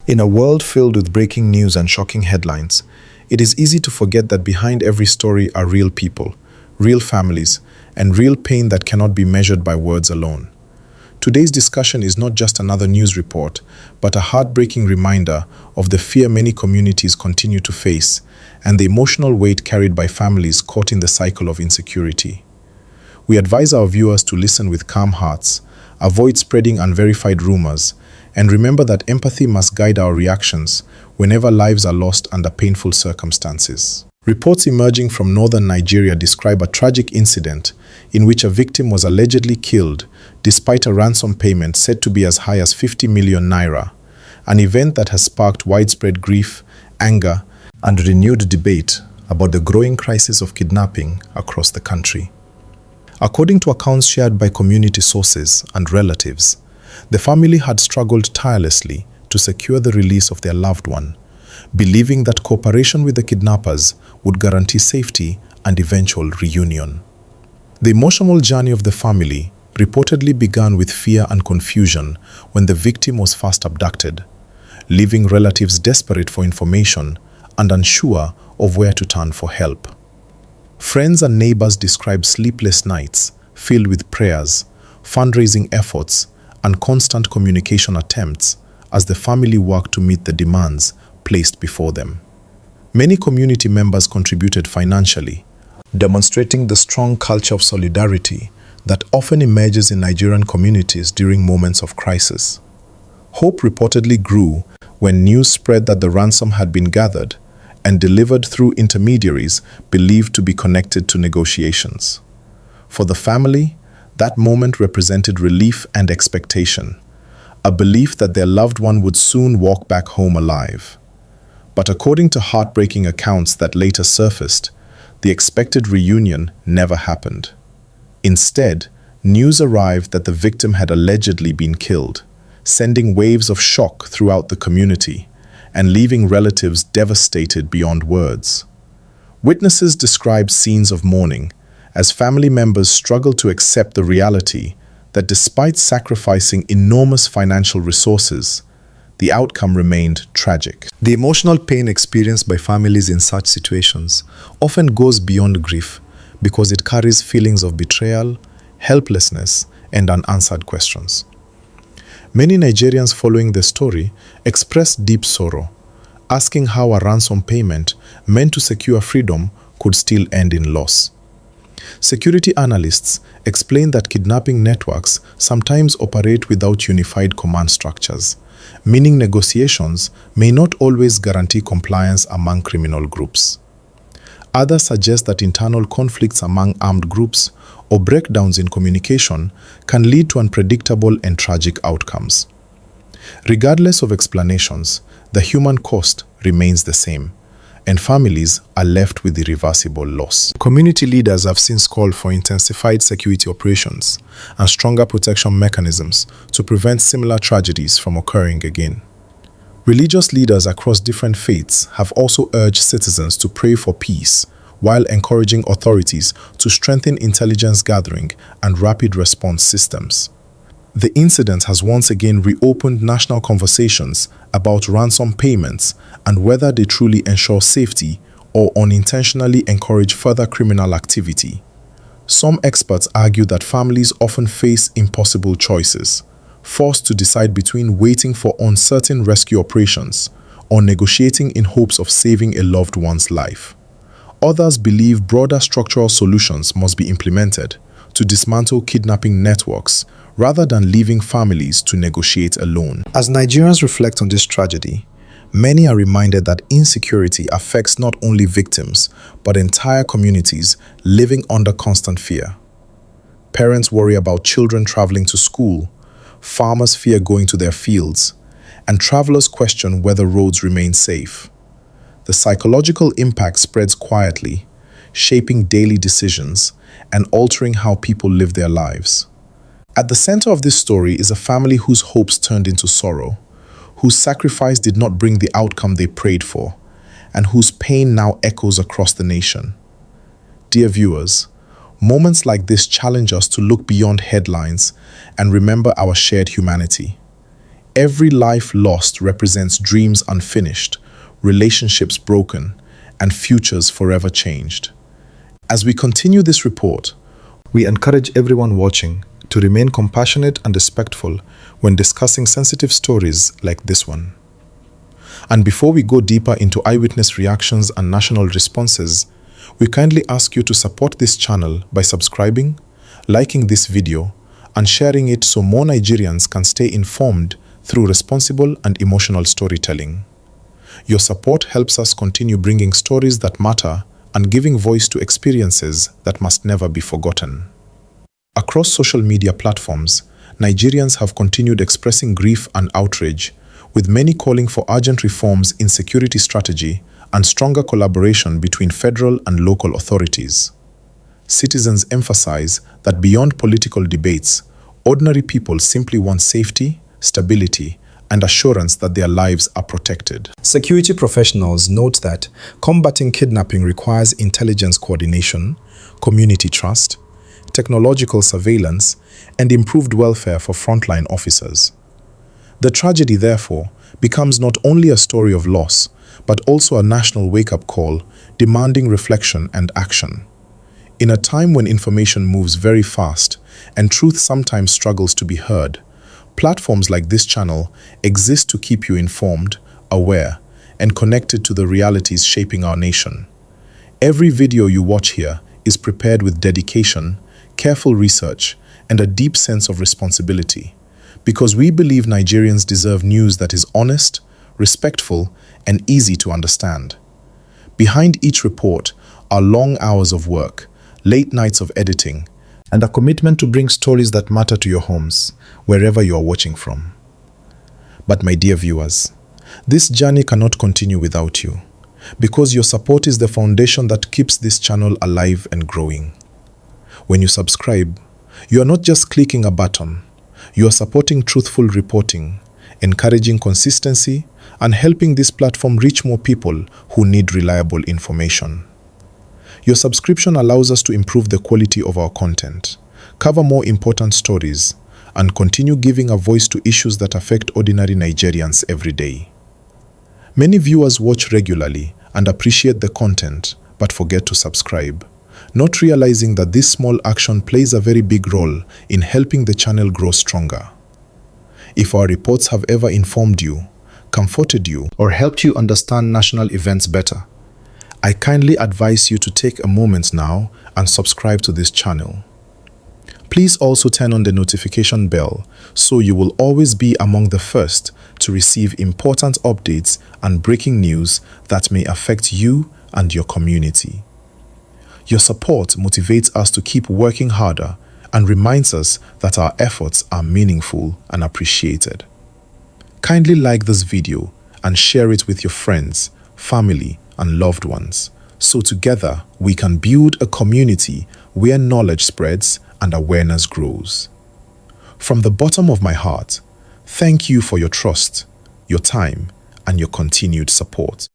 In a world filled with breaking news and shocking headlines, it is easy to forget that behind every story are real people, real families, and real pain that cannot be measured by words alone. Today's discussion is not just another news report, but a heartbreaking reminder of the fear many communities continue to face and the emotional weight carried by families caught in the cycle of insecurity. We advise our viewers to listen with calm hearts, avoid spreading unverified rumors, and remember that empathy must guide our reactions whenever lives are lost under painful circumstances. Reports emerging from northern Nigeria describe a tragic incident in which a victim was allegedly killed despite a ransom payment said to be as high as 50 million naira, an event that has sparked widespread grief, anger, and renewed debate about the growing crisis of kidnapping across the country. According to accounts shared by community sources and relatives, the family had struggled tirelessly to secure the release of their loved one, believing that cooperation with the kidnappers would guarantee safety and eventual reunion. The emotional journey of the family reportedly began with fear and confusion when the victim was first abducted, leaving relatives desperate for information and unsure of where to turn for help. Friends and neighbors describe sleepless nights filled with prayers, fundraising efforts, and constant communication attempts as the family worked to meet the demands placed before them. Many community members contributed financially, demonstrating the strong culture of solidarity that often emerges in Nigerian communities during moments of crisis. Hope reportedly grew when news spread that the ransom had been gathered and delivered through intermediaries believed to be connected to negotiations. For the family, that moment represented relief and expectation, a belief that their loved one would soon walk back home alive. But according to heartbreaking accounts that later surfaced, the expected reunion never happened. Instead, news arrived that the victim had allegedly been killed, sending waves of shock throughout the community and leaving relatives devastated beyond words. Witnesses described scenes of mourning as family members struggled to accept the reality that despite sacrificing enormous financial resources, the outcome remained tragic. The emotional pain experienced by families in such situations often goes beyond grief because it carries feelings of betrayal, helplessness, and unanswered questions. Many Nigerians following the story expressed deep sorrow, asking how a ransom payment meant to secure freedom could still end in loss. Security analysts explain that kidnapping networks sometimes operate without unified command structures, meaning negotiations may not always guarantee compliance among criminal groups. Others suggest that internal conflicts among armed groups or breakdowns in communication can lead to unpredictable and tragic outcomes. Regardless of explanations, the human cost remains the same, and families are left with irreversible loss. Community leaders have since called for intensified security operations and stronger protection mechanisms to prevent similar tragedies from occurring again. Religious leaders across different faiths have also urged citizens to pray for peace, while encouraging authorities to strengthen intelligence gathering and rapid response systems. The incident has once again reopened national conversations about ransom payments and whether they truly ensure safety or unintentionally encourage further criminal activity. Some experts argue that families often face impossible choices, forced to decide between waiting for uncertain rescue operations or negotiating in hopes of saving a loved one's life. Others believe broader structural solutions must be implemented to dismantle kidnapping networks rather than leaving families to negotiate alone. As Nigerians reflect on this tragedy, many are reminded that insecurity affects not only victims, but entire communities living under constant fear. Parents worry about children traveling to school, farmers fear going to their fields, and travelers question whether roads remain safe. The psychological impact spreads quietly, shaping daily decisions and altering how people live their lives. At the center of this story is a family whose hopes turned into sorrow, whose sacrifice did not bring the outcome they prayed for, and whose pain now echoes across the nation. Dear viewers, moments like this challenge us to look beyond headlines and remember our shared humanity. Every life lost represents dreams unfinished, relationships broken, and futures forever changed. As we continue this report, we encourage everyone watching to remain compassionate and respectful when discussing sensitive stories like this one. And before we go deeper into eyewitness reactions and national responses, we kindly ask you to support this channel by subscribing, liking this video, and sharing it so more Nigerians can stay informed through responsible and emotional storytelling. Your support helps us continue bringing stories that matter and giving voice to experiences that must never be forgotten. Across social media platforms, Nigerians have continued expressing grief and outrage, with many calling for urgent reforms in security strategy and stronger collaboration between federal and local authorities. Citizens emphasize that beyond political debates, ordinary people simply want safety, stability, and assurance that their lives are protected. Security professionals note that combating kidnapping requires intelligence coordination, community trust, technological surveillance, and improved welfare for frontline officers. The tragedy, therefore, becomes not only a story of loss, but also a national wake-up call demanding reflection and action. In a time when information moves very fast and truth sometimes struggles to be heard, platforms like this channel exist to keep you informed, aware, and connected to the realities shaping our nation. Every video you watch here is prepared with dedication, careful research, and a deep sense of responsibility, because we believe Nigerians deserve news that is honest, respectful, and easy to understand. Behind each report are long hours of work, late nights of editing, and a commitment to bring stories that matter to your homes, wherever you are watching from. But my dear viewers, this journey cannot continue without you, because your support is the foundation that keeps this channel alive and growing. When you subscribe, you are not just clicking a button, you are supporting truthful reporting, encouraging consistency, and helping this platform reach more people who need reliable information. Your subscription allows us to improve the quality of our content, cover more important stories, and continue giving a voice to issues that affect ordinary Nigerians every day. Many viewers watch regularly and appreciate the content, but forget to subscribe, not realizing that this small action plays a very big role in helping the channel grow stronger. If our reports have ever informed you, comforted you, or helped you understand national events better, I kindly advise you to take a moment now and subscribe to this channel. Please also turn on the notification bell so you will always be among the first to receive important updates and breaking news that may affect you and your community. Your support motivates us to keep working harder and reminds us that our efforts are meaningful and appreciated. Kindly like this video and share it with your friends, family, and loved ones, so together we can build a community where knowledge spreads and awareness grows. From the bottom of my heart, thank you for your trust, your time, and your continued support.